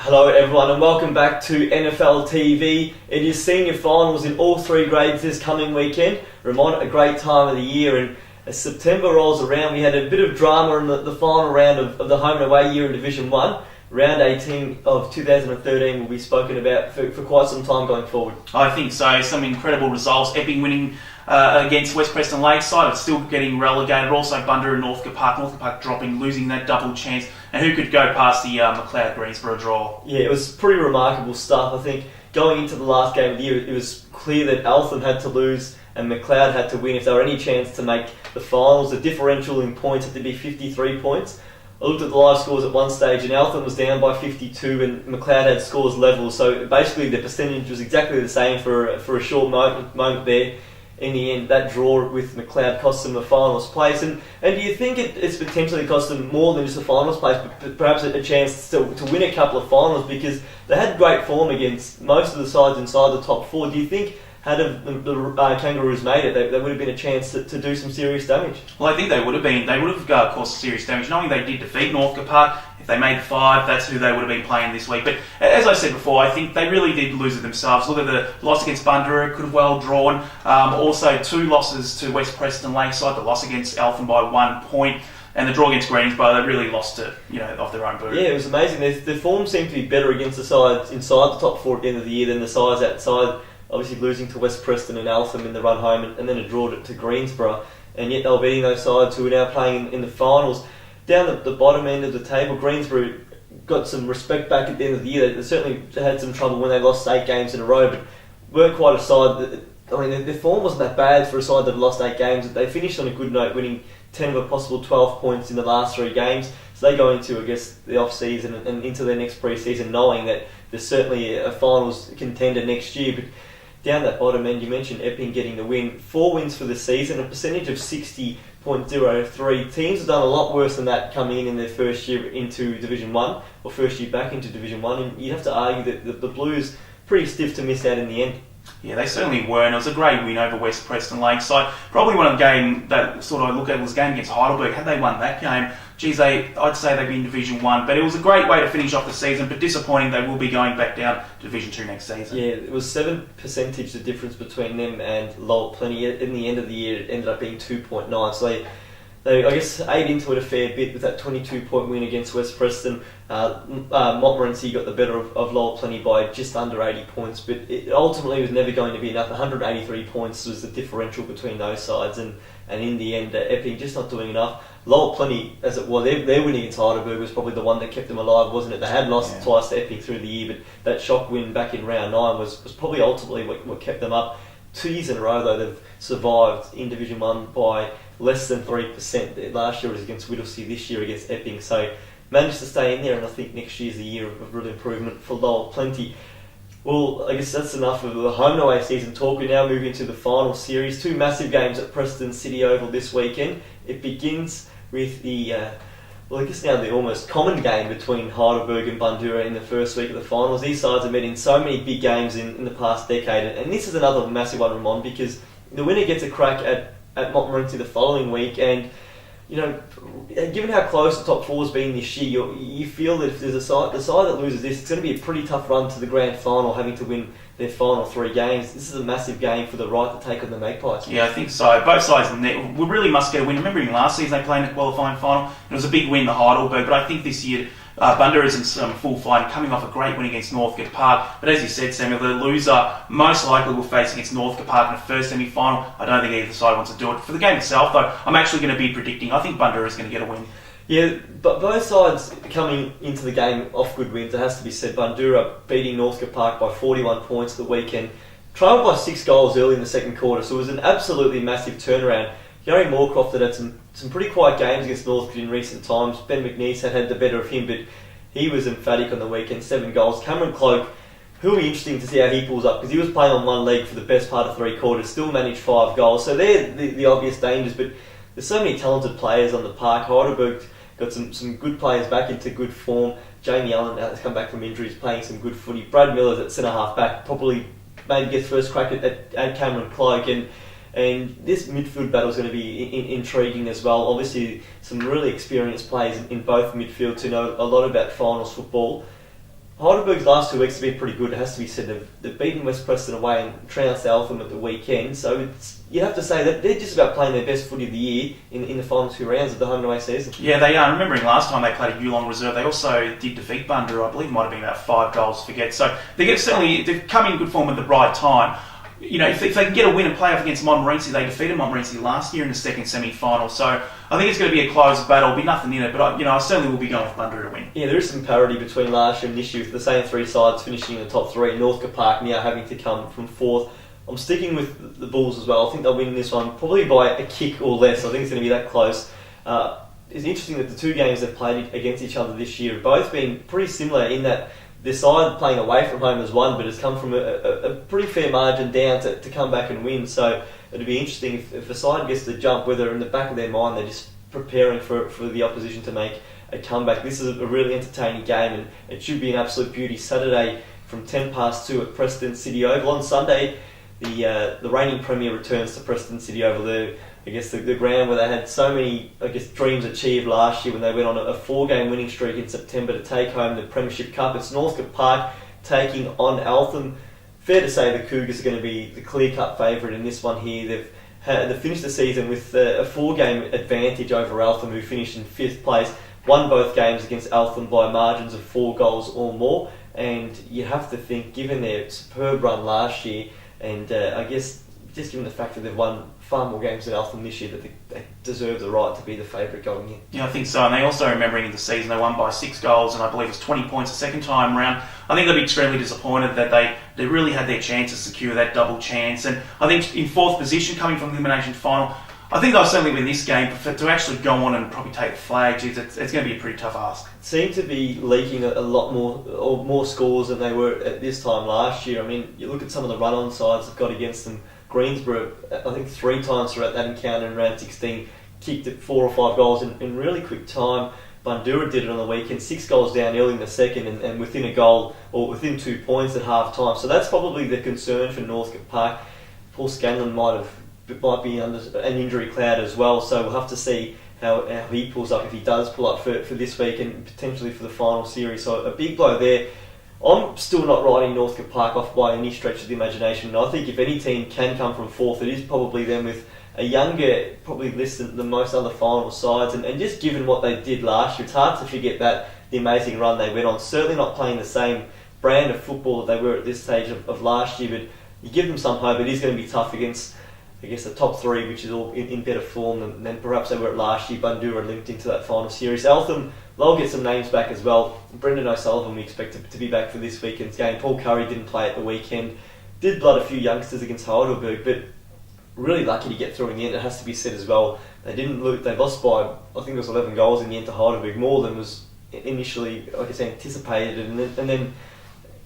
Hello everyone and welcome back to NFLTV. It is senior finals in all three grades this coming weekend. Reminder, a great time of the year, and as September rolls around we had a bit of drama in the final round of the home and away year in Division 1. Round 18 of 2013 will be spoken about for quite some time going forward. I think so. Some incredible results. Epping winning against West Preston Lakeside. It's still getting relegated. Also Bundoora and Northcote Park. Northcote Park dropping, losing that double chance. And who could go past the McLeod-Greensboro draw? Yeah, it was pretty remarkable stuff. I think going into the last game of the year, it was clear that Eltham had to lose and McLeod had to win if there were any chance to make the finals. The differential in points had to be 53 points. I looked at the live scores at one stage and Eltham was down by 52 and McLeod had scores level, so basically the percentage was exactly the same for a short moment there. In the end, that draw with McLeod cost them a finals place, and do you think it's potentially cost them more than just a finals place, but perhaps a chance to win a couple of finals, because they had great form against most of the sides inside the top four? Do you think had the Kangaroos made it, there would have been a chance to do some serious damage? Well, I think they would have been. They would have caused serious damage, knowing they did defeat Northcote Park. If they made 5, that's who they would have been playing this week. But as I said before, I think they really did lose it themselves. Look at the loss against Bundoora, could have well drawn. Also, 2 losses to West Preston Lakeside, the loss against Eltham by 1 point, and the draw against Greensboro. They really lost it, off their own boot. Yeah, it was amazing. The form seemed to be better against the sides inside the top 4 at the end of the year than the sides outside. Obviously losing to West Preston and Eltham in the run home, and then a draw to Greensboro, and yet they were beating those sides who are now playing in the finals. Down the bottom end of the table, Greensboro got some respect back at the end of the year. They certainly had some trouble when they lost 8 games in a row, but weren't quite a side their form wasn't that bad for a side that had lost 8 games. They finished on a good note, winning 10 of a possible 12 points in the last 3 games. So they go into, I guess, the off-season and into their next pre-season knowing that there's certainly a finals contender next year. But down that bottom end, you mentioned Epping getting the win. 4 wins for the season, a percentage of 60.03. Teams have done a lot worse than that coming in their first year into Division 1, or first year back into Division 1, and you'd have to argue that the Blues pretty stiff to miss out in the end. Yeah, they certainly were, and it was a great win over West Preston Lakeside. Probably one of the game that sort of look at was a game against Heidelberg. Had they won that game, I'd say they'd be in Division 1. But it was a great way to finish off the season, but disappointing they will be going back down to Division 2 next season. Yeah, it was 7% the difference between them and Lowell Plenty. In the end of the year, it ended up being 2.9. So they I guess, ate into it a fair bit with that 22-point win against West Preston. Montmorency got the better of Lowell Plenty by just under 80 points, but it ultimately was never going to be enough. 183 points was the differential between those sides, and in the end, Epping just not doing enough. Lowell Plenty, as it was, their win against Heidelberg was probably the one that kept them alive, wasn't it? They had lost twice to Epping through the year, but that shock win back in round 9 was probably ultimately what kept them up. 2 years in a row, though, they've survived in Division 1 by less than 3%. Last year it was against Whittlesea, this year against Epping, so managed to stay in there, and I think next year's the year of real improvement for Lowell Plenty. Well, I guess that's enough of the home and away season talk. We now move into the final series. 2 massive games at Preston City Oval this weekend. It begins with the now the almost common game between Heidelberg and Bundoora in the first week of the finals. These sides have met in so many big games in the past decade, and this is another massive one, Ramon, because the winner gets a crack at Montmorency the following week, and given how close the top 4 has been this year, you feel that if there's the side that loses this, it's going to be a pretty tough run to the grand final, having to win their final 3 games. This is a massive game for the right to take on the Magpies. Yeah, I think so. Both sides we really must get a win. Remembering last season they played in a qualifying final, it was a big win, the Heidelberg, but I think this year Bundoora is in some full fight, coming off a great win against Northcote Park. But as you said, Samuel, the loser most likely will face against Northcote Park in the first semi-final. I don't think either side wants to do it. For the game itself, though, I'm actually going to be predicting, I think Bundoora is going to get a win. Yeah, but both sides coming into the game off good wins. It has to be said, Bundoora beating Northcote Park by 41 points at the weekend, trailed by 6 goals early in the second quarter, so it was an absolutely massive turnaround. Gary Moorcroft had some pretty quiet games against Northcote in recent times. Ben McNeese had the better of him, but he was emphatic on the weekend, 7 goals. Cameron Cloke, who will be interesting to see how he pulls up, because he was playing on one leg for the best part of 3 quarters, still managed 5 goals. So they're the obvious dangers, but there's so many talented players on the park. Heidelberg got some good players back into good form. Jamie Allen has come back from injuries, playing some good footy. Brad Miller's at centre-half back, probably maybe gets first crack at Cameron Cloke, and this midfield battle is going to be intriguing as well. Obviously, some really experienced players in both midfields who know a lot about finals football. Heidelberg's last 2 weeks have been pretty good, it has to be said. They've beaten West Preston away and trounced Eltham at the weekend, so you have to say that they're just about playing their best footy of the year in the final 2 rounds of the home and away season. Yeah, they are. Remembering last time they played a Geelong reserve, they also did defeat Bundoora. I believe it might have been about 5 goals to forget. So they've come in good form at the right time. You know, if they can get a win and play off against Montmorency, they defeated Montmorency last year in the second semi-final. So I think it's going to be a close battle. It'll be nothing in it, but I certainly will be going with Bundoora to win. Yeah, there is some parity between last year and this year, with the same 3 sides finishing in the top 3. Northcote Park now having to come from 4th. I'm sticking with the Bulls as well. I think they'll win this one probably by a kick or less. I think it's going to be that close. It's interesting that the 2 games they've played against each other this year have both been pretty similar in that their side playing away from home has won, but has come from a pretty fair margin down to come back and win. So it'll be interesting if a side gets the jump, whether in the back of their mind they're just preparing for the opposition to make a comeback. This is a really entertaining game, and it should be an absolute beauty. Saturday from 2 at Preston City Oval. On Sunday, the reigning premier returns to Preston City Oval. The ground where they had so many, dreams achieved last year when they went on a 4-game winning streak in September to take home the Premiership Cup. It's Northcote Park taking on Eltham. Fair to say the Cougars are going to be the clear-cut favourite in this one here. They've finished the season with a 4-game advantage over Eltham, who finished in 5th place. Won both games against Eltham by margins of 4 goals or more. And you have to think, given their superb run last year, and just given the fact that they've won far more games than Eltham this year, that they deserve the right to be the favourite going in. Yeah, I think so. And they also, remembering in the season, they won by 6 goals, and I believe it was 20 points the second time round. I think they'll be extremely disappointed that they really had their chance to secure that double chance. And I think in 4th position, coming from the elimination final, I think they'll certainly win this game, but to actually go on and probably take the flag, it's going to be a pretty tough ask. Seem to be leaking a lot more scores than they were at this time last year. I mean, you look at some of the run-on sides they've got against them. Greensborough, I think 3 times throughout that encounter in round 16, kicked it 4 or 5 goals in really quick time. Bundoora did it on the weekend, 6 goals down early in the second and within a goal, or within 2 points at half time. So that's probably the concern for Northcote Park. Paul Scanlon might be under an injury cloud as well, so we'll have to see how he pulls up, if he does pull up for this week and potentially for the final series. So a big blow there. I'm still not writing Northcote Park off by any stretch of the imagination. And I think if any team can come from 4th, it is probably them, with a younger probably list than most other final sides. And just given what they did last year, it's hard to forget the amazing run they went on. Certainly not playing the same brand of football that they were at this stage of last year, but you give them some hope. It is going to be tough against, the top 3, which is all in better form than perhaps they were at last year. Bundoora limped into that final series. Eltham, they'll get some names back as well. Brendan O'Sullivan we expect to be back for this weekend's game. Paul Curry didn't play at the weekend. Did blood a few youngsters against Heidelberg, but really lucky to get through in the end. It has to be said as well. They lost by, I think it was 11 goals in the end to Heidelberg, more than was initially, anticipated, and then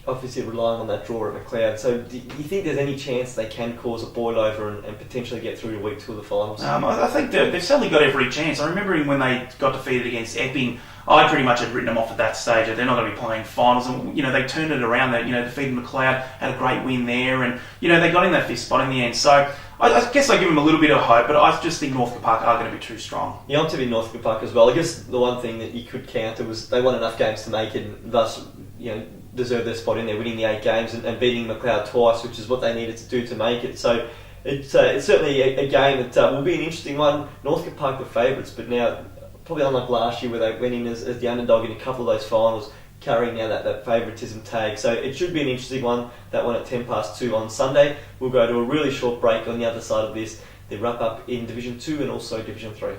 obviously relying on that draw at McLeod. So do you think there's any chance they can cause a boil over and potentially get through to week 2 of the finals? I think they've certainly got every chance. I remember when they got defeated against Epping, I pretty much had written them off at that stage. They're not going to be playing finals, and they turned it around. They defeated McLeod, had a great win there, and they got in that 5th spot in the end. So I guess I give them a little bit of hope, but I just think Northcote Park are going to be too strong. Yeah, I'm to be Northcote Park as well. I guess the one thing that you could counter was they won enough games to make it, and thus deserve their spot in there, winning the 8 games and beating McLeod twice, which is what they needed to do to make it. So it's certainly a game that will be an interesting one. Northcote Park the favourites, but now probably unlike last year where they went in as the underdog in a couple of those finals, carrying now that favouritism tag. So it should be an interesting one, that one at 2:10 on Sunday. We'll go to a really short break on the other side of this, the wrap up in Division 2 and also Division 3.